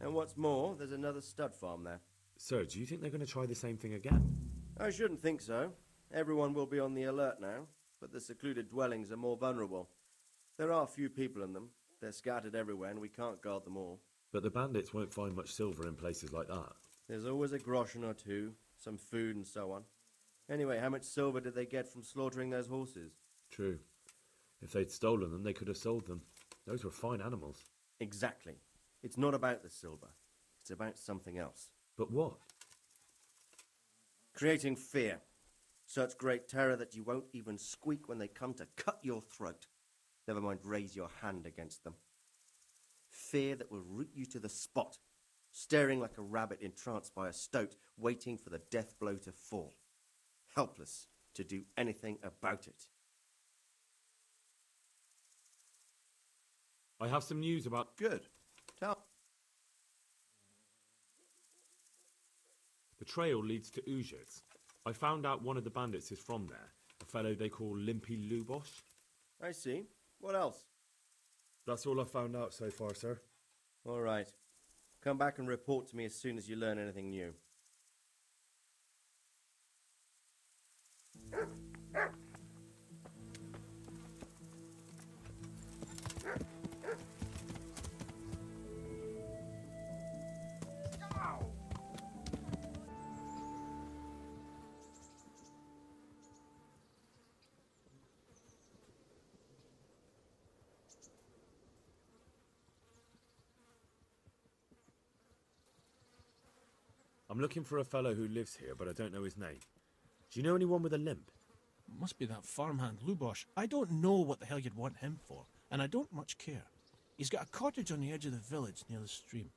And what's more, there's another stud farm there. So, do you think they're going to try the same thing again? I shouldn't think so. Everyone will be on the alert now, but the secluded dwellings are more vulnerable. There are few people in them. They're scattered everywhere and we can't guard them all. But the bandits won't find much silver in places like that. There's always a groschen or two, some food and so on. Anyway, how much silver did they get from slaughtering those horses? True. If they'd stolen them, they could have sold them. Those were fine animals. Exactly. It's not about the silver. It's about something else. But what? Creating fear. Such great terror that you won't even squeak when they come to cut your throat. Never mind raise your hand against them. Fear that will root you to the spot, staring like a rabbit entranced by a stoat, waiting for the death blow to fall. Helpless to do anything about it. I have some news about... Good. Tell. The trail leads to Ujits. I found out one of the bandits is from there, a fellow they call Limpy Lubosh. I see. What else? That's all I've found out so far, sir. All right. Come back and report to me as soon as you learn anything new. I'm looking for a fellow who lives here, but I don't know his name. Do you know anyone with a limp? Must be that farmhand Lubosh. I don't know what the hell you'd want him for, and I don't much care. He's got a cottage on the edge of the village near the stream.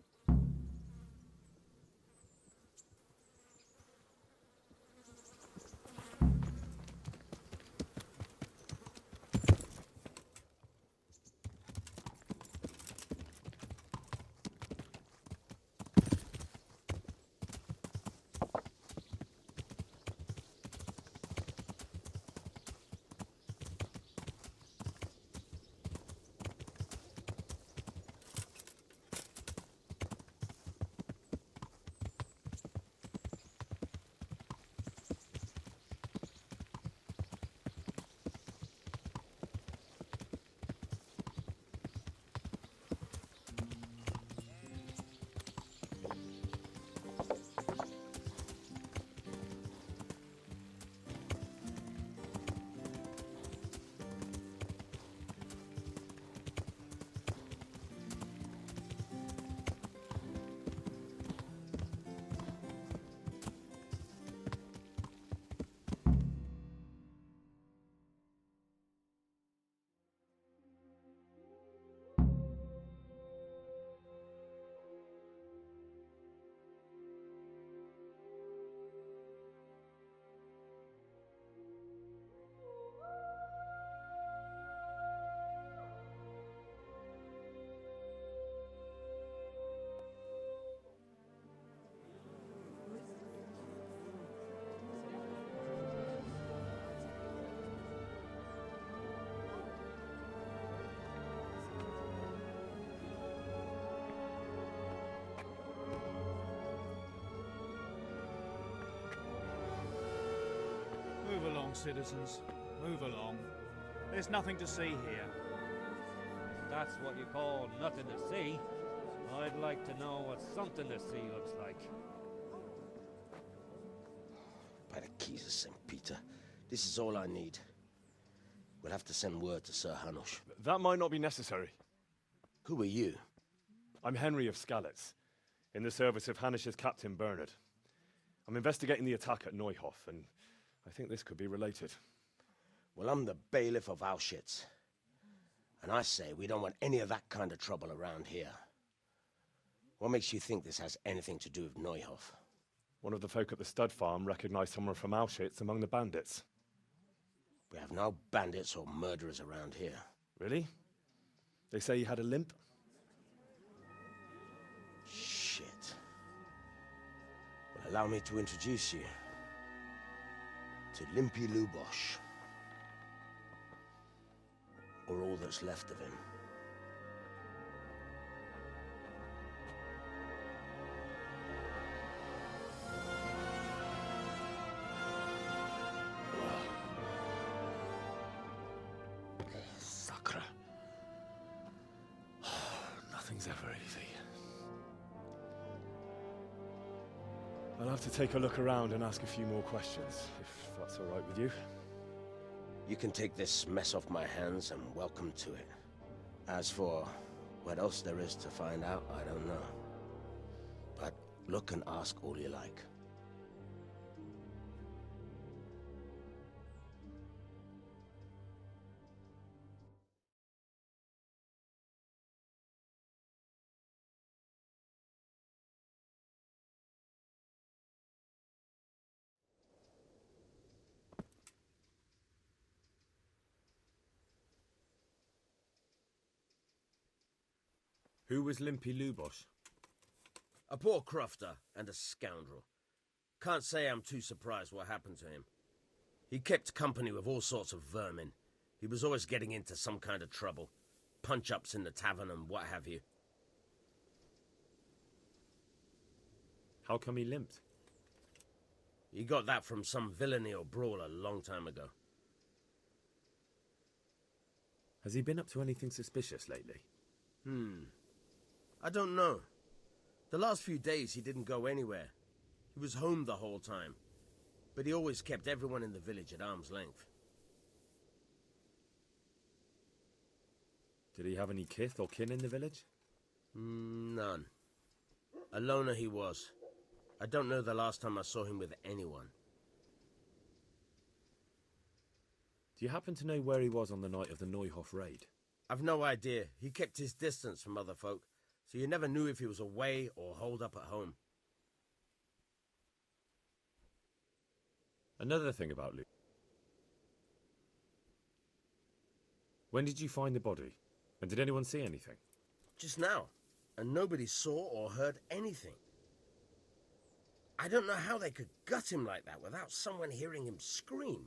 Move along, citizens. Move along. There's nothing to see here. If that's what you call nothing to see, I'd like to know what something to see looks like. By the keys of St. Peter, this is all I need. We'll have to send word to Sir Hanush. That might not be necessary. Who are you? I'm Henry of Skalitz, in the service of Hanush's Captain Bernard. I'm investigating the attack at Neuhof, and I think this could be related. Well, I'm the bailiff of Auschwitz. And I say we don't want any of that kind of trouble around here. What makes you think this has anything to do with Neuhof? One of the folk at the stud farm recognized someone from Auschwitz among the bandits. We have no bandits or murderers around here. Really? They say he had a limp? Shit. Well, allow me to introduce you to Limpy Lubosh. Or all that's left of him. Nothing's ever easy. I'll have to take a look around and ask a few more questions, if that's all right with you. You can take this mess off my hands and welcome to it. As for what else there is to find out, I don't know. But look and ask all you like. Who was Limpy Lubosh? A poor crofter and a scoundrel. Can't say I'm too surprised what happened to him. He kept company with all sorts of vermin. He was always getting into some kind of trouble. Punch-ups in the tavern and what have you. How come he limped? He got that from some villainy or brawl a long time ago. Has he been up to anything suspicious lately? I don't know. The last few days he didn't go anywhere. He was home the whole time. But he always kept everyone in the village at arm's length. Did he have any kith or kin in the village? None. A loner he was. I don't know the last time I saw him with anyone. Do you happen to know where he was on the night of the Neuhof raid? I've no idea. He kept his distance from other folk, so you never knew if he was away or holed up at home. Another thing about Luke. When did you find the body? And did anyone see anything? Just now, and nobody saw or heard anything. I don't know how they could gut him like that without someone hearing him scream.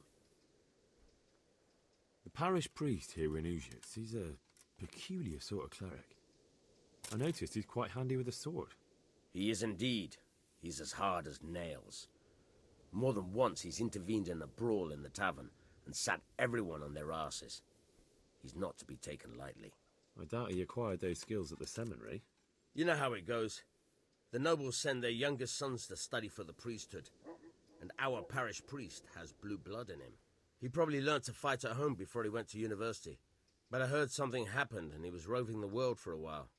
The parish priest here in Ujitz, he's a peculiar sort of cleric. I noticed he's quite handy with a sword. He is indeed. He's as hard as nails. More than once he's intervened in a brawl in the tavern and sat everyone on their asses. He's not to be taken lightly. I doubt he acquired those skills at the seminary. You know how it goes. The nobles send their youngest sons to study for the priesthood, and our parish priest has blue blood in him. He probably learned to fight at home before he went to university, but I heard something happened and he was roving the world for a while.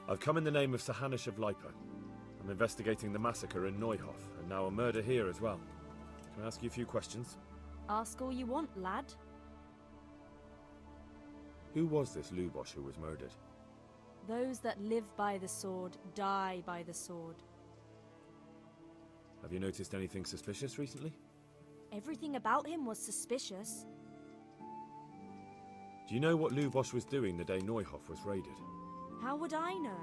I've come in the name of Sir Hanish of Lipa. I'm investigating the massacre in Neuhof, and now a murder here as well. Can I ask you a few questions? Ask all you want, lad. Who was this Lubosh who was murdered? Those that live by the sword die by the sword. Have you noticed anything suspicious recently? Everything about him was suspicious. Do you know what Lubosh was doing the day Neuhof was raided? How would I know?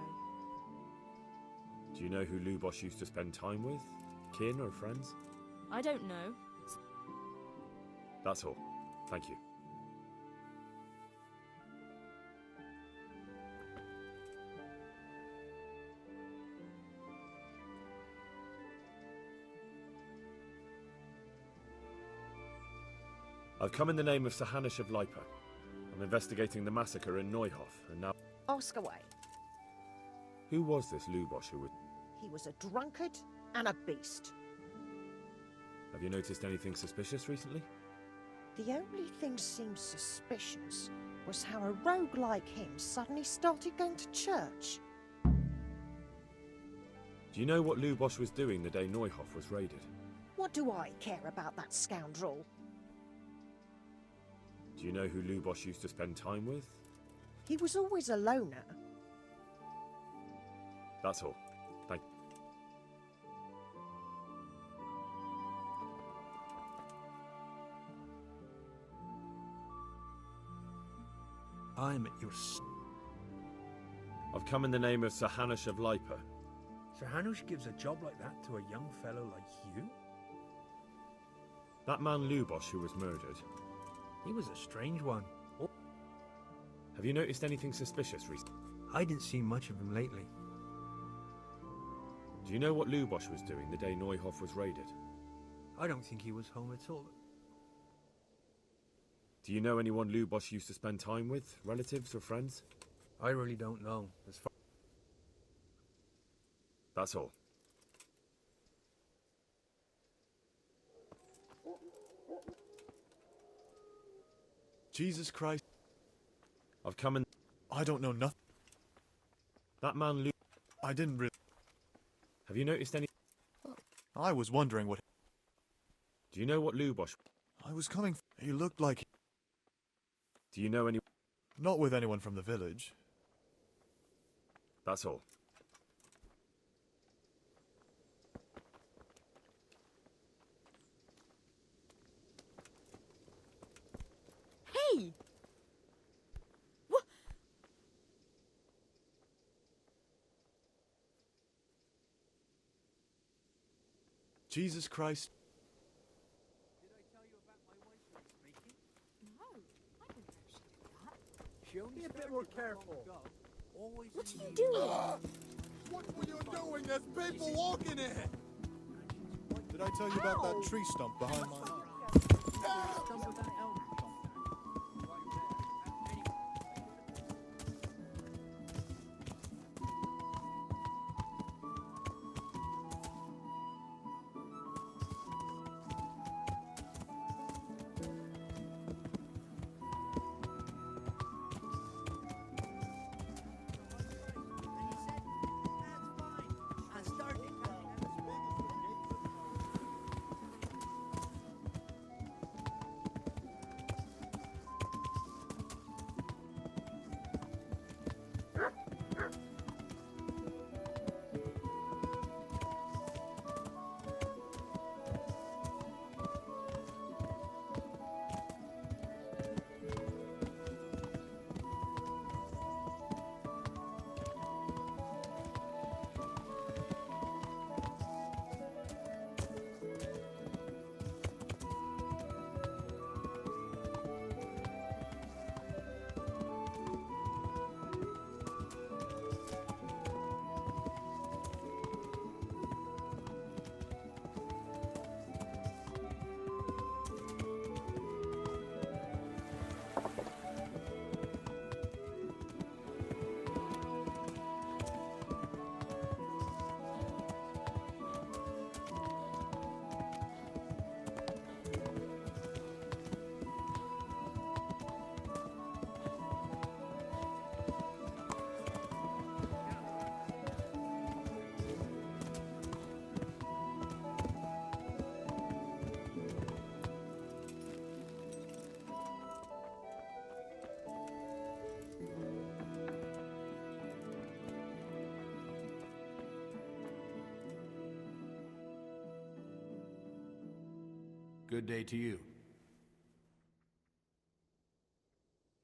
Do you know who Lubosh used to spend time with? Kin or friends? I don't know. That's all. Thank you. I've come in the name of Sir Hanish of Lipa. I'm investigating the massacre in Neuhof, and now... Ask away. Who was this Lubosh who was... He was a drunkard and a beast. Have you noticed anything suspicious recently? The only thing seemed suspicious was how a rogue like him suddenly started going to church. Do you know what Lubosh was doing the day Neuhof was raided? What do I care about that scoundrel? Do you know who Lubosh used to spend time with? He was always a loner. That's all. Thank you. I'm at your... I've come in the name of Sir Hanish of Lipa. Sir Hanush gives a job like that to a young fellow like you? That man Lubosh who was murdered. He was a strange one. Have you noticed anything suspicious recently? I didn't see much of him lately. Do you know what Lubosh was doing the day Neuhof was raided? I don't think he was home at all. Do you know anyone Lubosh used to spend time with? Relatives or friends? I really don't know. That's all. Jesus Christ. I've come in... I don't know nothing. That man Lu... I didn't really... Have you noticed any... I was wondering what... Do you know what Lubosh... I was coming... He looked like... Do you know any... Not with anyone from the village. That's all. Hey! What? Jesus Christ. Did I tell you about my wife speaking? No, I didn't know she did that. She only be a bit more careful. Always What are you doing? What were you doing? There's people walking here! Did I tell you about that tree stump behind my house? Good day to you.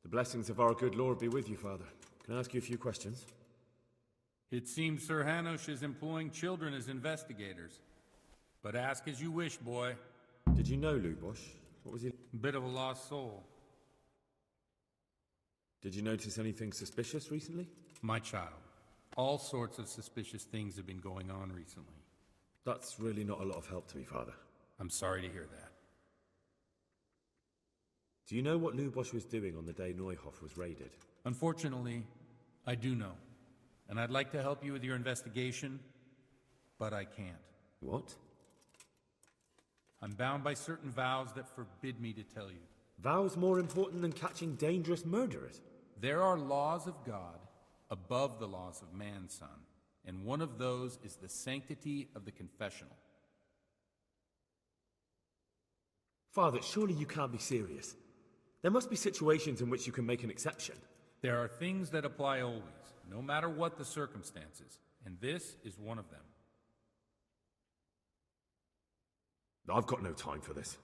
The blessings of our good Lord be with you, Father. Can I ask you a few questions? It seems Sir Hanush is employing children as investigators. But ask as you wish, boy. Did you know Lubosh? What was he... Bit of a lost soul. Did you notice anything suspicious recently? My child. All sorts of suspicious things have been going on recently. That's really not a lot of help to me, Father. I'm sorry to hear that. Do you know what Lubosh was doing on the day Neuhof was raided? Unfortunately, I do know. And I'd like to help you with your investigation, but I can't. What? I'm bound by certain vows that forbid me to tell you. Vows more important than catching dangerous murderers? There are laws of God above the laws of man, son. And one of those is the sanctity of the confessional. Father, surely you can't be serious. There must be situations in which you can make an exception. There are things that apply always, no matter what the circumstances, and this is one of them. I've got no time for this.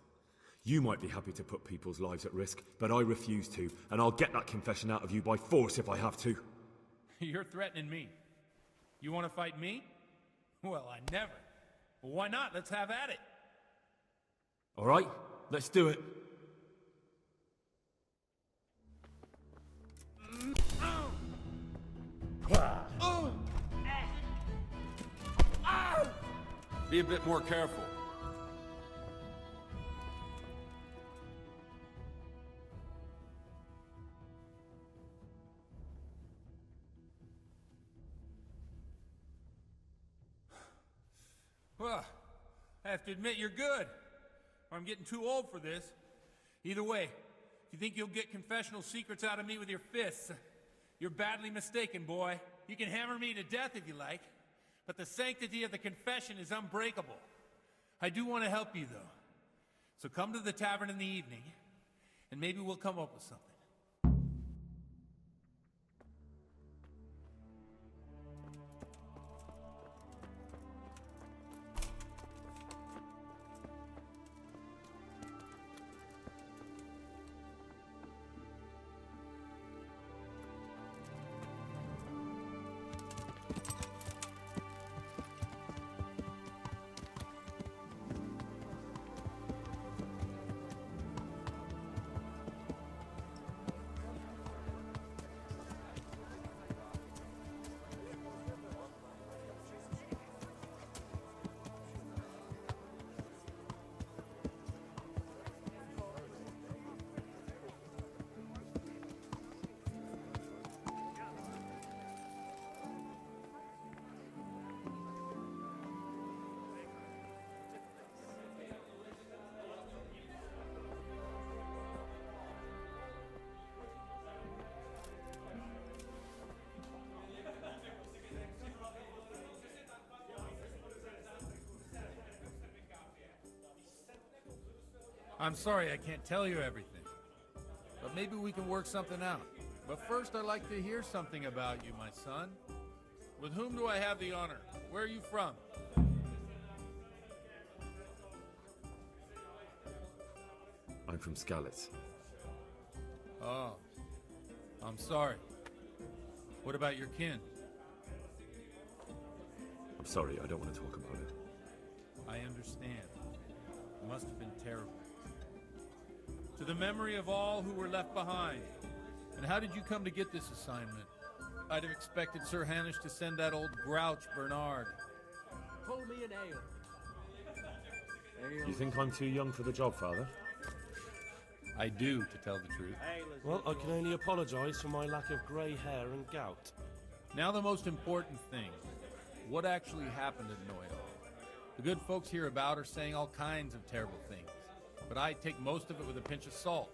You might be happy to put people's lives at risk, but I refuse to, and I'll get that confession out of you by force if I have to. You're threatening me. You want to fight me? Well, I never. Well, why not? Let's have at it. All right, Let's do it. Be a bit more careful. Well, I have to admit you're good. Or I'm getting too old for this. Either way, if you think you'll get confessional secrets out of me with your fists, you're badly mistaken, boy. You can hammer me to death if you like, but the sanctity of the confession is unbreakable. I do want to help you, though. So come to the tavern in the evening, and maybe we'll come up with something. I'm sorry I can't tell you everything, but maybe we can work something out. But first I'd like to hear something about you, my son. With whom do I have the honor? Where are you from? I'm from Skalitz. Oh, I'm sorry. What about your kin? I'm sorry, I don't want to talk about it. I understand. It must have been terrible. To the memory of all who were left behind. And how did you come to get this assignment? I'd have expected Sir Hanish to send that old grouch, Bernard. Pull me an ale. You think I'm too young for the job, Father? I do, to tell the truth. Well, I can only apologise for my lack of grey hair and gout. Now the most important thing. What actually happened at Noyo? The good folks hereabout are saying all kinds of terrible things, but I take most of it with a pinch of salt.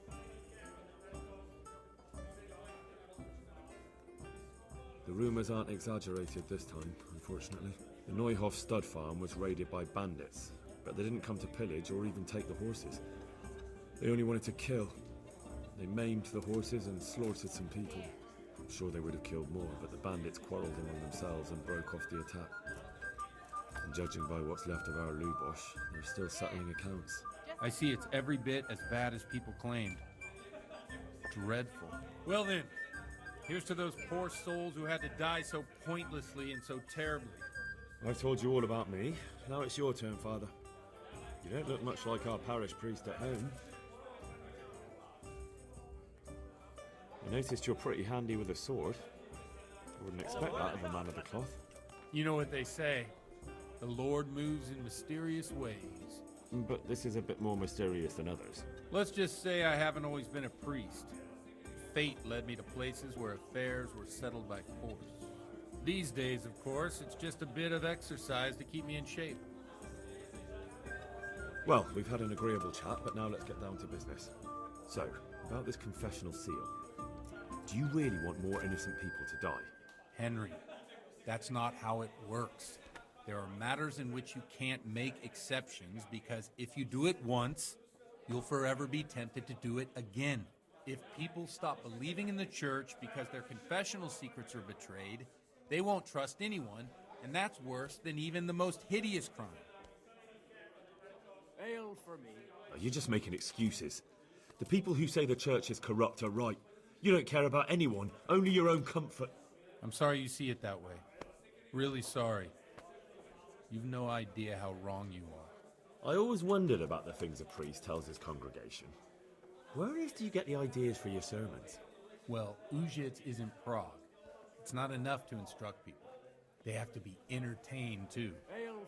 The rumours aren't exaggerated this time, unfortunately. The Neuhoff stud farm was raided by bandits, but they didn't come to pillage or even take the horses. They only wanted to kill. They maimed the horses and slaughtered some people. I'm sure they would have killed more, but the bandits quarrelled among themselves and broke off the attack. And judging by what's left of our Lubosh, they're still settling accounts. I see it's every bit as bad as people claimed. Dreadful. Well then, here's to those poor souls who had to die so pointlessly and so terribly. I've told you all about me. Now it's your turn, Father. You don't look much like our parish priest at home. I noticed you're pretty handy with a sword. I wouldn't expect that of a man of the cloth. You know what they say. The Lord moves in mysterious ways. But this is a bit more mysterious than others. Let's just say I haven't always been a priest. Fate led me to places where affairs were settled by force. These days, of course, it's just a bit of exercise to keep me in shape. Well, we've had an agreeable chat, but now let's get down to business. So, about this confessional seal. Do you really want more innocent people to die? Henry, that's not how it works. There are matters in which you can't make exceptions because if you do it once, you'll forever be tempted to do it again. If people stop believing in the church because their confessional secrets are betrayed, they won't trust anyone, and that's worse than even the most hideous crime. Ale for me. You're just making excuses. The people who say the church is corrupt are right. You don't care about anyone, only your own comfort. I'm sorry you see it that way. Really sorry. You've no idea how wrong you are. I always wondered about the things a priest tells his congregation. Where on earth do you get the ideas for your sermons? Well, Ujits isn't Prague. It's not enough to instruct people. They have to be entertained, too.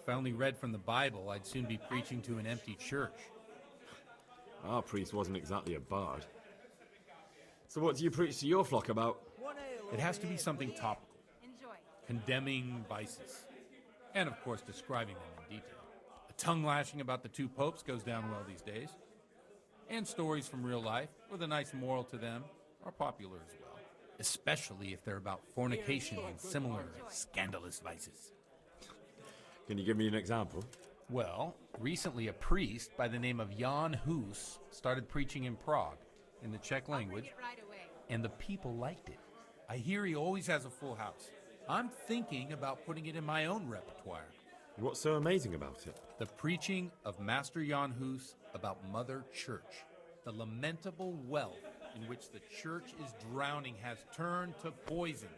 If I only read from the Bible, I'd soon be preaching to an empty church. Our priest wasn't exactly a bard. So what do you preach to your flock about? It has to be something topical. Condemning vices. And, of course, describing them in detail. A tongue-lashing about the two popes goes down well these days. And stories from real life, with a nice moral to them, are popular as well. Especially if they're about fornication and similar scandalous vices. Can you give me an example? Well, recently a priest by the name of Jan Hus started preaching in Prague, in the Czech language, and the people liked it. I hear he always has a full house. I'm thinking about putting it in my own repertoire. What's so amazing about it? The preaching of Master Jan Hus about Mother Church. The lamentable wealth in which the church is drowning has turned to poison.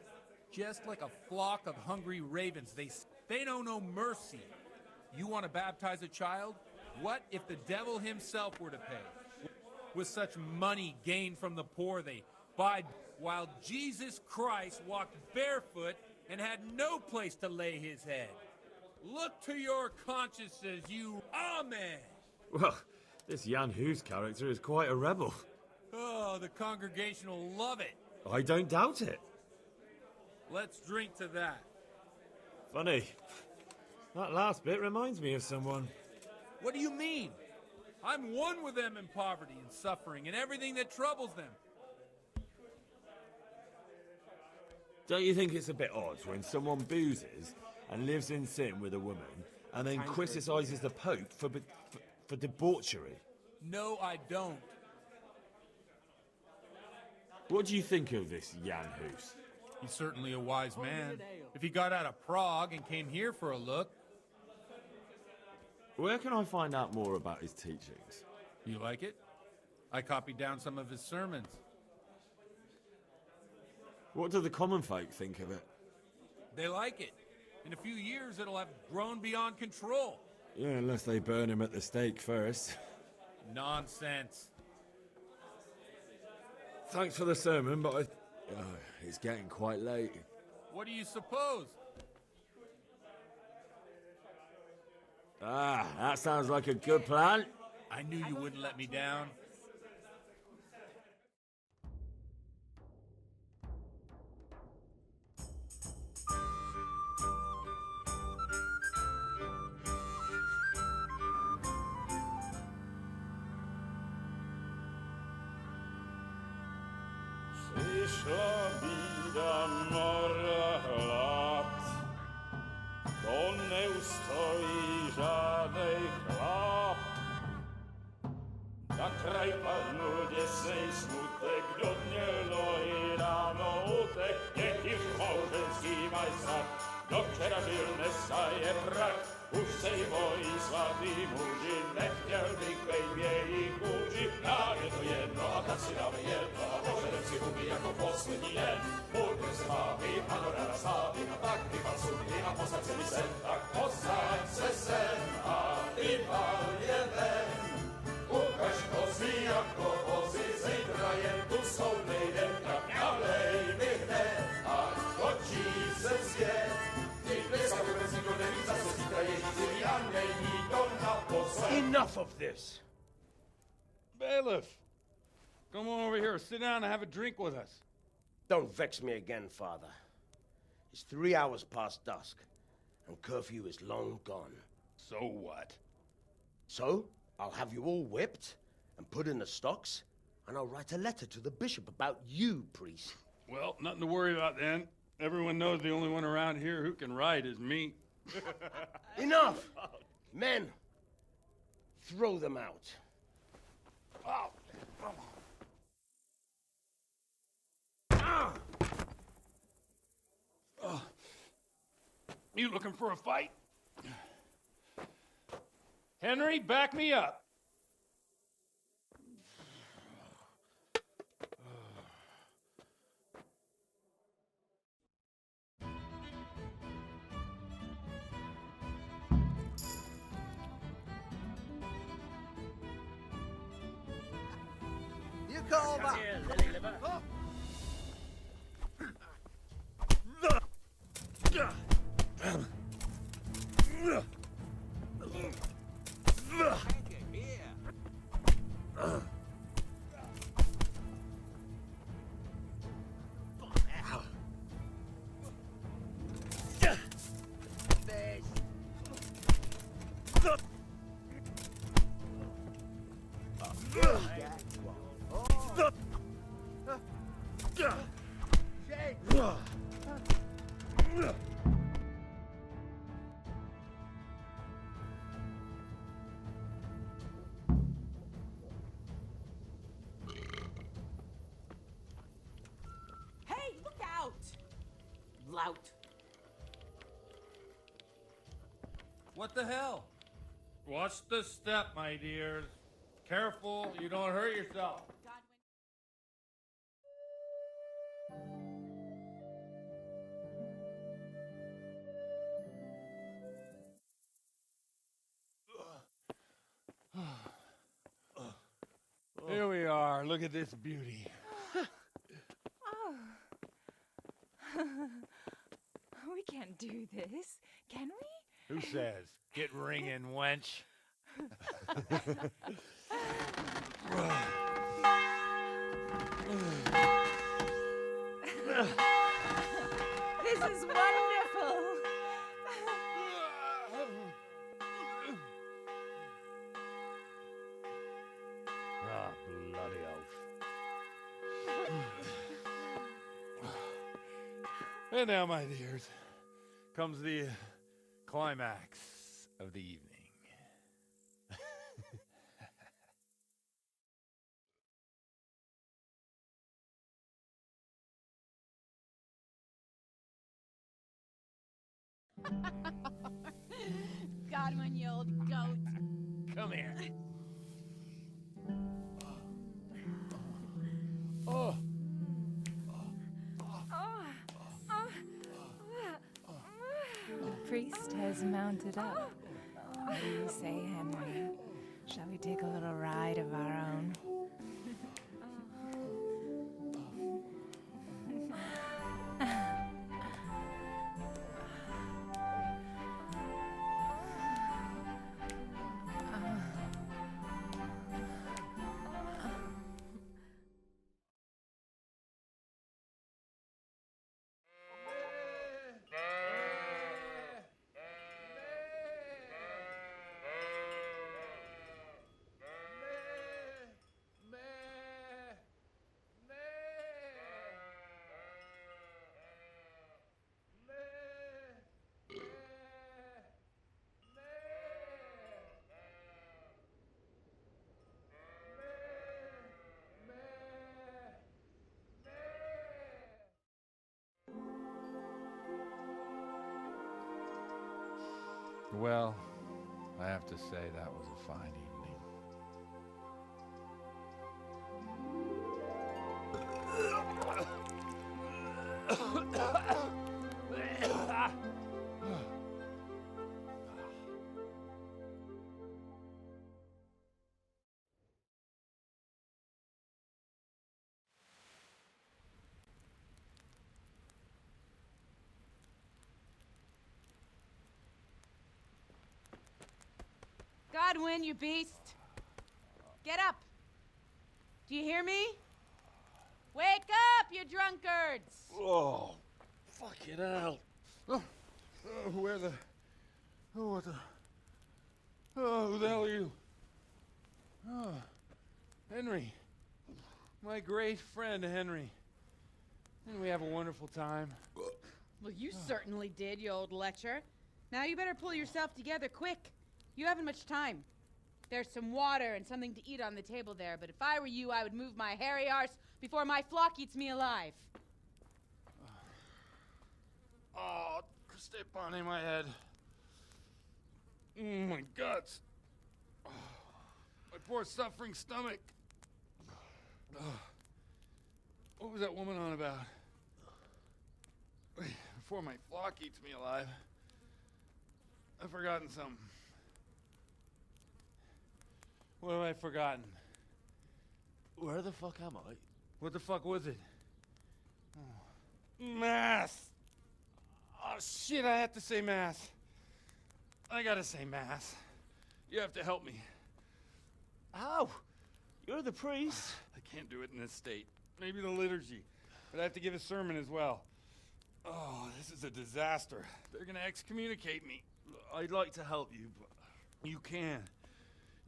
Just like a flock of hungry ravens, they know no mercy. You want to baptize a child? What if the devil himself were to pay? With such money gained from the poor, they buy, while Jesus Christ walked barefoot and had no place to lay his head. Look to your consciences, you amen! Well, this Jan Hus character is quite a rebel. Oh, the congregation will love it. I don't doubt it. Let's drink to that. Funny. That last bit reminds me of someone. What do you mean? I'm one with them in poverty and suffering and everything that troubles them. Don't you think it's a bit odd when someone boozes and lives in sin with a woman and then criticises the Pope for debauchery? No, I don't. What do you think of this Jan Hus? He's certainly a wise man. If he got out of Prague and came here for a look. Where can I find out more about his teachings? You like it? I copied down some of his sermons. What do the common folk think of it? They like it. In a few years, it'll have grown beyond control. Yeah, unless they burn him at the stake first. Nonsense. Thanks for the sermon, but it's getting quite late. What do you suppose? Ah, that sounds like a good plan. I knew you wouldn't let me down. Przyszła bida mora lat, to nie ustoi żadnej chlap. Na kraj padł dziesnej smutek, do dnielo i rano utek, niech już małżeński majstak, do wczera żylne staje prak. Už se jí bojí svatý muži, nechtěl bych bejbě jich kůži. Nám je to jedno a tak si dáme jedno a požerem si huby jako poslední den. Budem se bavit a do rána slávit a tak vypal sudy a posaď se mi sem. Tak posaď se sem a vypal je ven. Ukaž kozy jako vozy, zítra jen tu jsou nejdem, tak nalej mi hned, ať točí se svět. Enough of this! Bailiff, come on over here, sit down and have a drink with us. Don't vex me again, Father. It's 3 hours past dusk, and curfew is long gone. So what? So, I'll have you all whipped and put in the stocks, and I'll write a letter to the bishop about you, priest. Well, nothing to worry about then. Everyone knows the only one around here who can write is me. Enough! Men, throw them out. Oh. Oh. You looking for a fight? Henry, back me up. You call Come back. here, lily liver. Hey, look out! Lout. What the hell? Watch the step, my dears. Careful, you don't hurt yourself. Here we are. Look at this beauty. Oh. We can't do this, can we? Who says? Get ringing, wench. This is wonderful. Ah, bloody oath. And now, my dears, comes the climax of the evening. Godwin, you old goat. Come here. Oh. The priest has mounted up. What do you say, Henry? Shall we take a little ride of our own? Well, I have to say that was a fine evening. Godwin, you beast. Get up. Do you hear me? Wake up, you drunkards! Oh, fucking hell. Where the... Oh, what the... Oh, who the hell are you? Oh, Henry. My great friend, Henry. Didn't we have a wonderful time? Well, you certainly did, you old lecher. Now you better pull yourself together quick. You haven't much time. There's some water and something to eat on the table there, but if I were you, I would move my hairy arse before my flock eats me alive. Oh, step on in my head. My guts. Oh, my poor suffering stomach. Oh, what was that woman on about? Before my flock eats me alive. I've forgotten something. What have I forgotten? Where the fuck am I? What the fuck was it? Mass! Oh shit, I have to say mass. I gotta say mass. You have to help me. How? You're the priest. I can't do it in this state. Maybe the liturgy. But I have to give a sermon as well. Oh, this is a disaster. They're gonna excommunicate me. I'd like to help you, but you can.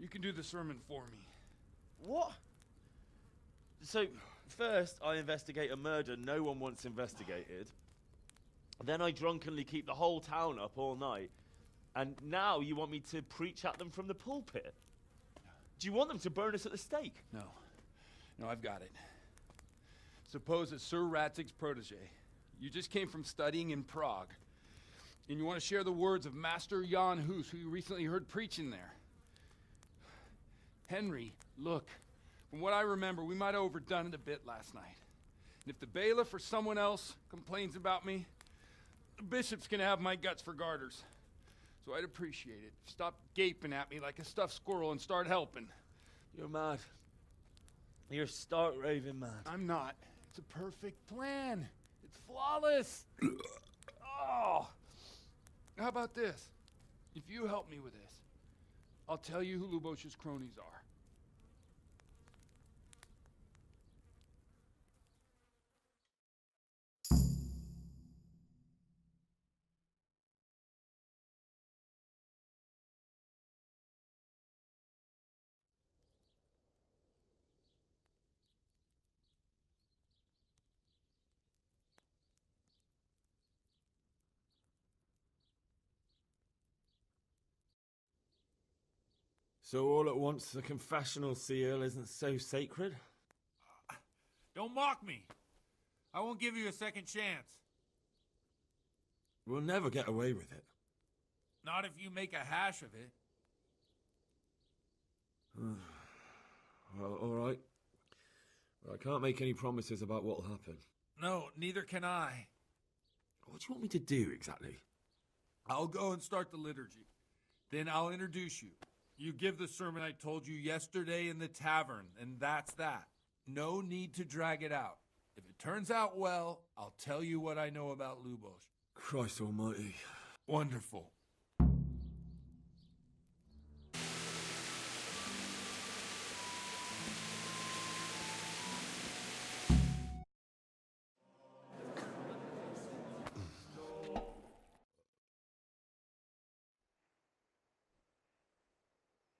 You can do the sermon for me. What? So, first I investigate a murder no one wants investigated. Then I drunkenly keep the whole town up all night. And now you want me to preach at them from the pulpit? Do you want them to burn us at the stake? No. No, I've got it. Suppose that Sir Ratzig's protege. You just came from studying in Prague. And you want to share the words of Master Jan Hus, who you recently heard preaching there. Henry, look. From what I remember, we might have overdone it a bit last night. And if the bailiff or someone else complains about me, the bishop's gonna have my guts for garters. So I'd appreciate it. Stop gaping at me like a stuffed squirrel and start helping. You're mad. You're stark raving mad. I'm not. It's a perfect plan. It's flawless. Oh. How about this? If you help me with this, I'll tell you who Lubosh's cronies are. So all at once the confessional seal isn't so sacred? Don't mock me. I won't give you a second chance. We'll never get away with it. Not if you make a hash of it. Well, all right. Well, I can't make any promises about what'll happen. No, neither can I. What do you want me to do exactly? I'll go and start the liturgy. Then I'll introduce you. You give the sermon I told you yesterday in the tavern, and that's that. No need to drag it out. If it turns out well, I'll tell you what I know about Lubosh. Christ almighty. Wonderful.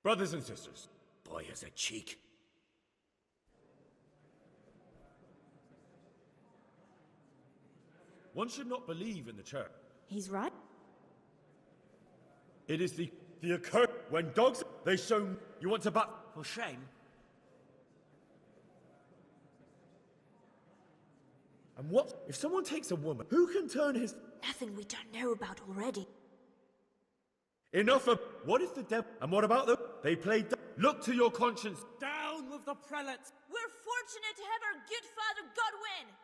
Brothers and sisters. Boy has a cheek. One should not believe in the church. He's right. It is the occur when dogs they show you want to bat For shame. And what if someone takes a woman? Who can turn his Nothing we don't know about already. enough of what is the devil? And what about them? They played look to your conscience. Down with the prelates! We're fortunate to have our good father Godwin!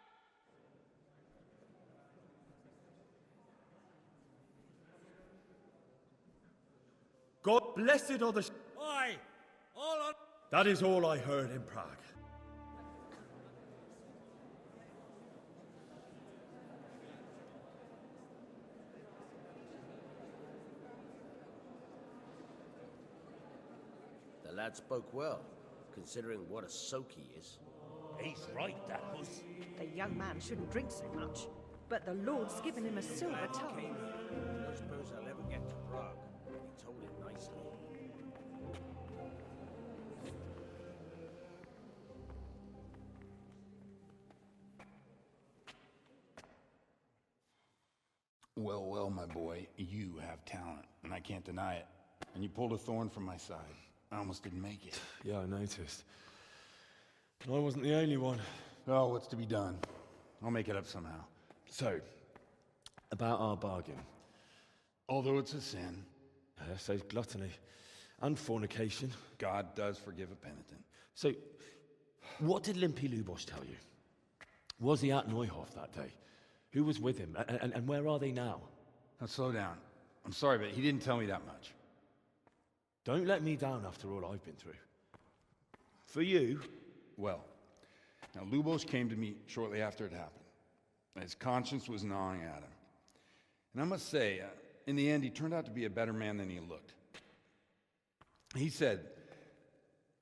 God blessed are the Aye! All on... That is all I heard in Prague. The lad spoke well, considering what a soak he is. He's right, that was. The young man shouldn't drink so much, but the Lord's given him a silver tongue. I don't suppose I'll ever get to Prague. He told it nicely. Well, well, my boy, you have talent, and I can't deny it. And you pulled a thorn from my side. I almost didn't make it. Yeah, I noticed. I wasn't the only one. Oh, what's to be done? I'll make it up somehow. So, about our bargain. Although it's a sin. So gluttony and fornication. God does forgive a penitent. So, what did Limpy Lubosh tell you? Was he at Neuhof that day? Who was with him? And where are they now? Now slow down. I'm sorry, but he didn't tell me that much. Don't let me down after all I've been through. For you, Well, now Lubos came to me shortly after it happened. His conscience was gnawing at him. And I must say, in the end, he turned out to be a better man than he looked. He said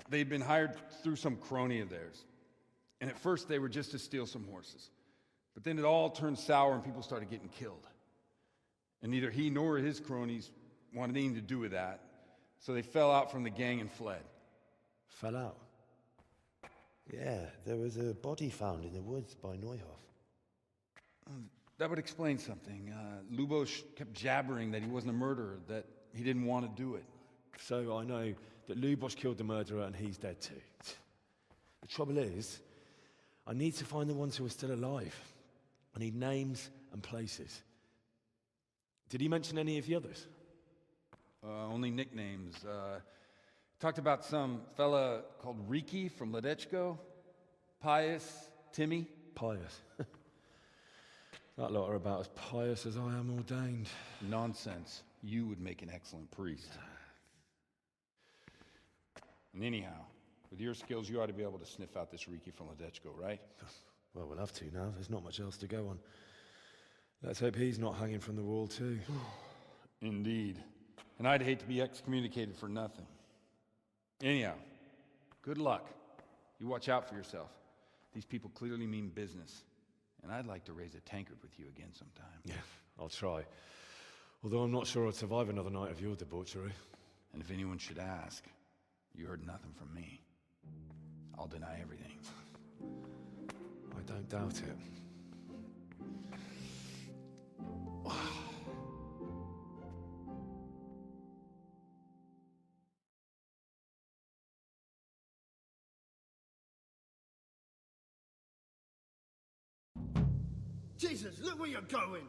they'd been hired through some crony of theirs. And at first they were just to steal some horses. But then it all turned sour and people started getting killed. And neither he nor his cronies wanted anything to do with that. So they fell out from the gang and fled. Fell out? Yeah, there was a body found in the woods by Neuhoff. That would explain something. Lubos kept jabbering that he wasn't a murderer, that he didn't want to do it. So I know that Lubos killed the murderer and he's dead too. The trouble is, I need to find the ones who are still alive. I need names and places. Did he mention any of the others? Only nicknames. Talked about some fella called Riki from Ledechko, Pius, Timmy. Pius. That lot are about as pious as I am ordained. Nonsense. You would make an excellent priest. And anyhow, with your skills, you ought to be able to sniff out this Riki from Ledechko, right? Well, we'll have to now. There's not much else to go on. Let's hope he's not hanging from the wall too. Indeed. And I'd hate to be excommunicated for nothing. Anyhow, good luck. You watch out for yourself. These people clearly mean business. And I'd like to raise a tankard with you again sometime. Yeah, I'll try. Although I'm not sure I'd survive another night of your debauchery. And if anyone should ask, you heard nothing from me. I'll deny everything. I don't doubt it. Jesus, look where you're going!